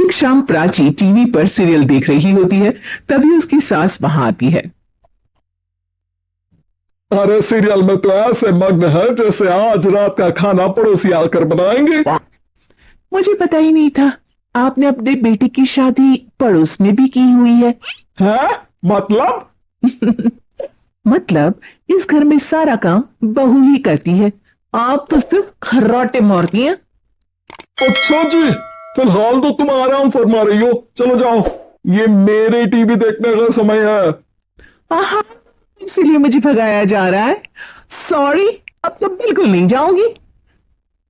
एक शाम प्राची टीवी पर सीरियल देख रही होती है। तभी उसकी सास वहां आती है। अरे सीरियल में तो ऐसे मग्न है जैसे आज रात का खाना पड़ोसी आकर बनाएंगे। मुझे पता ही नहीं था आपने अपने बेटे की शादी पड़ोस में भी की हुई है। है? मतलब? मतलब इस घर में सारा काम बहू ही करती है। आप तो सिर्फ खर्राटे मारती हैं। अच्छा जी, फिलहाल तो तुम आराम फरमा रही हो, चलो जाओ, ये मेरे टीवी देखने का समय है। आहा, इसीलिए मुझे भगाया जा रहा है। सॉरी, अब तो बिल्कुल नहीं जाऊंगी।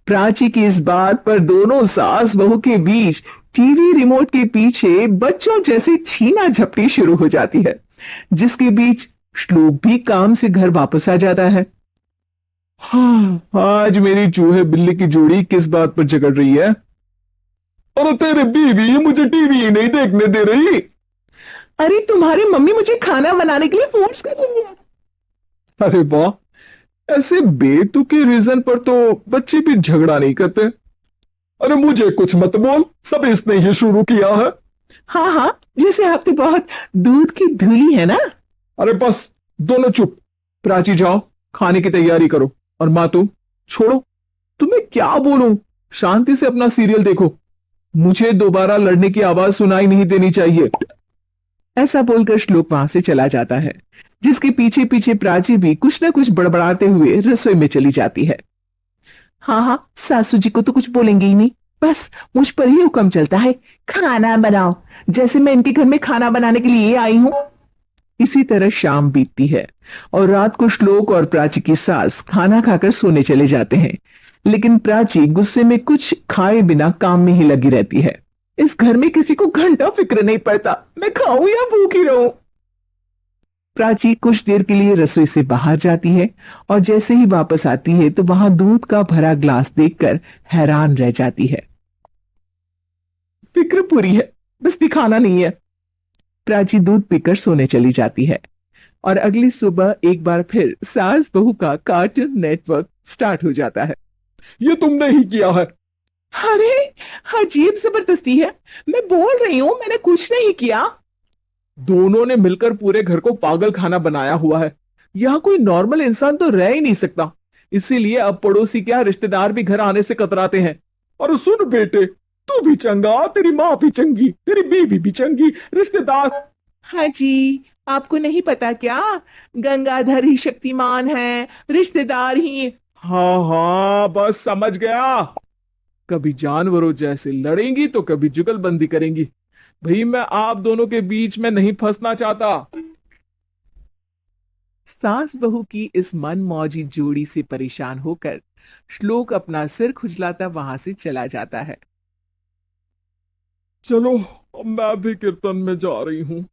प्राची की इस बात पर दोनों सास बहू के बीच टीवी रिमोट के पीछे बच्चों जैसे छीना झपटी शुरू हो जाती है, जिसके बीच श्लोक भी काम से घर वापस आ जाता है। हाँ, आज मेरी चूहे बिल्ली की जोड़ी किस बात पर झगड़ रही है? अरे तेरी बीवी मुझे टीवी ही नहीं देखने दे रही। अरे तुम्हारी मम्मी मुझे खाना बनाने के लिए फोर्स कर रही है। अरे वाह, ऐसे बेतुके रीजन पर तो बच्चे भी झगड़ा नहीं करते। अरे मुझे कुछ मत बोल, सब इसने ही शुरू किया है। हाँ हाँ, जैसे आप तो बहुत दूध की धूली है ना। अरे बस, दोनों चुप। प्राची जाओ, खाने की तैयारी करो। और माँ तुम छोड़ो, तुम्हें क्या बोलूं, शांति से अपना सीरियल देखो। मुझे दोबारा लड़ने की आवाज सुनाई नहीं देनी चाहिए। ऐसा बोलकर श्लोक वहां से चला जाता है, जिसके पीछे पीछे प्राची भी कुछ न कुछ बड़बड़ाते हुए रसोई में चली जाती है। हाँ हाँ, सासू जी को तो कुछ बोलेंगे ही नहीं, बस मुझ पर ही हुक्म चलता है, खाना बनाओ, जैसे मैं इनके घर में खाना बनाने के लिए आई हूं। इसी तरह शाम बीतती है और रात को श्लोक और प्राची की सास खाना खाकर सोने चले जाते हैं। लेकिन प्राची गुस्से में कुछ खाए बिना काम में ही लगी रहती है। इस घर में किसी को घंटा फिक्र नहीं पड़ता मैं खाऊं या भूखी रहूं। प्राची कुछ देर के लिए रसोई से बाहर जाती है और जैसे ही वापस आती है तो वहां दूध का भरा ग्लास देखकर हैरान रह जाती है। फिक्र पूरी है, बस दिखाना नहीं है। प्राची दूध पीकर सोने चली जाती है और अगली सुबह एक बार फिर सास बहू का कार्टून नेटवर्क स्टार्ट हो जाता है। ये तुमने ही किया है। अरे अजीब जबरदस्ती है, मैं बोल रही हूं मैंने कुछ नहीं किया। दोनों ने मिलकर पूरे घर को पागल खाना बनाया हुआ है। यहाँ कोई नॉर्मल इंसान तो रह ही नहीं सकता, इसीलिए अब पड़ोसी क्या रिश्तेदार भी घर आने से कतराते हैं। और सुन बेटे, तू भी चंगा, तेरी माँ भी चंगी, तेरी बीवी भी चंगी, रिश्तेदार। हाँ जी, आपको नहीं पता क्या, गंगाधर ही शक्तिमान है, रिश्तेदार ही। हाँ हाँ, बस समझ गया। कभी जानवरों जैसे लड़ेंगी तो कभी जुगलबंदी करेंगी। भाई मैं आप दोनों के बीच में नहीं फंसना चाहता। सास बहू की इस मन मौजी जोड़ी से परेशान होकर श्लोक अपना सिर खुजलाता वहां से चला जाता है। चलो, अब मैं भी कीर्तन में जा रही हूँ।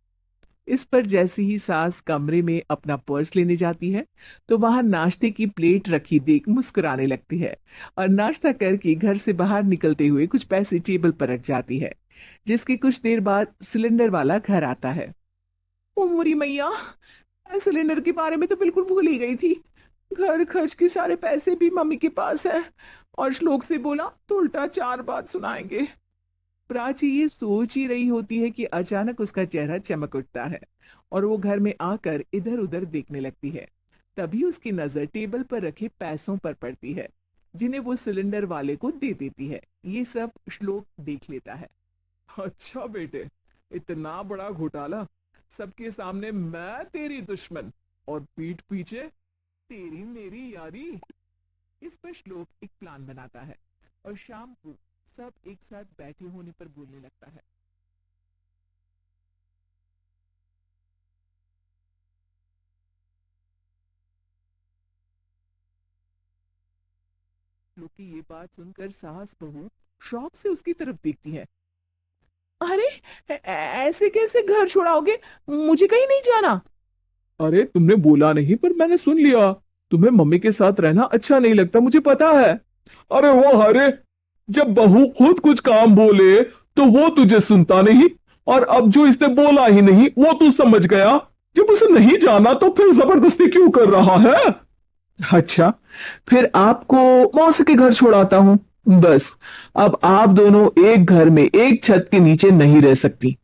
इस पर जैसे ही सास कमरे में अपना पर्स लेने जाती है तो वहां नाश्ते की प्लेट रखी देख मुस्कुराने लगती है और नाश्ता करके घर से बाहर निकलते हुए कुछ पैसे टेबल पर रख जाती है, जिसके कुछ देर बाद सिलेंडर वाला घर आता है। ओ मोरी मैया, मैं सिलेंडर के बारे में तो बिल्कुल भूल ही गई थी। घर खर्च के सारे पैसे भी मम्मी के पास है और श्लोक से बोला तो उल्टा चार बात सुनाएंगे। प्राची ये सोच ही रही होती है कि अचानक उसका चेहरा चमक उठता है और वो घर में आकर इधर उधर देखने लगती है। तभी उसकी नजर टेबल पर रखे पैसों पर पड़ती है, जिन्हें वो सिलेंडर वाले को दे देती है। ये सब श्लोक देख लेता है। अच्छा बेटे, इतना बड़ा घोटाला, सबके सामने मैं तेरी दुश्मन और पीठ पीछे तेरी मेरी यारी। इस पर श्लोक एक प्लान बनाता है और शाम को सब एक साथ बैठे होने पर बोलने लगता है। श्लोक की ये बात सुनकर सास बहू शौक से उसकी तरफ देखती है। अरे ऐसे कैसे घर छोड़ाओगे, मुझे कहीं नहीं जाना। अरे तुमने बोला नहीं पर मैंने सुन लिया। तुम्हें मम्मी के साथ रहना अच्छा नहीं लगता, मुझे पता है। अरे वो अरे, जब बहू खुद कुछ काम बोले तो वो तुझे सुनता नहीं, और अब जो इसने बोला ही नहीं वो तू समझ गया। जब उसे नहीं जाना तो फिर जबरदस्ती क्यों कर रहा है? अच्छा, फिर आपको मौसी के घर छोड़ाता हूँ। बस अब आप दोनों एक घर में एक छत के नीचे नहीं रह सकती।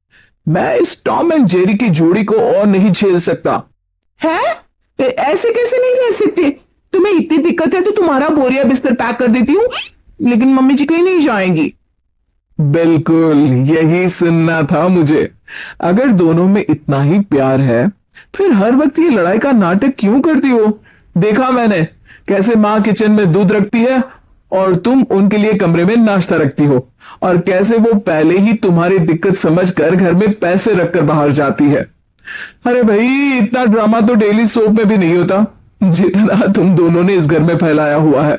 मैं इस टॉम एंड जेरी की जोड़ी को और नहीं झेल सकता। है? ऐसे कैसे नहीं रह सकते? तुम्हें इतनी दिक्कत है तो तुम्हारा बोरिया बिस्तर पैक कर देती हूँ, लेकिन मम्मी जी कहीं नहीं जाएंगी। बिल्कुल यही सुनना था मुझे। अगर दोनों में इतना ही प्यार है फिर हर वक्त ये लड़ाई का नाटक क्यों करती हो? देखा मैंने कैसे माँ किचन में दूध रखती है और तुम उनके लिए कमरे में नाश्ता रखती हो, और कैसे वो पहले ही तुम्हारी दिक्कत समझकर घर में पैसे रखकर बाहर जाती है। अरे भाई इतना ड्रामा तो डेली सोप में भी नहीं होता जितना तुम दोनों ने इस घर में फैलाया हुआ है।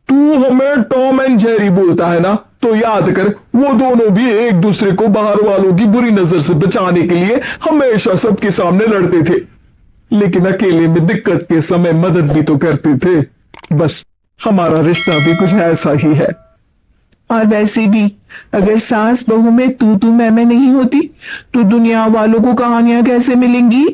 तू हमें टॉम एंड जेरी बोलता है ना, तो याद कर वो दोनों भी एक दूसरे को बाहर वालों की बुरी नजर से बचाने के लिए हमेशा सबके सामने लड़ते थे, लेकिन अकेले में दिक्कत के समय मदद भी तो करते थे। बस हमारा रिश्ता भी कुछ ऐसा ही है। और वैसे भी अगर सास बहू में तू मैं नहीं होती तो दुनिया वालों को कहानियां कैसे मिलेंगी?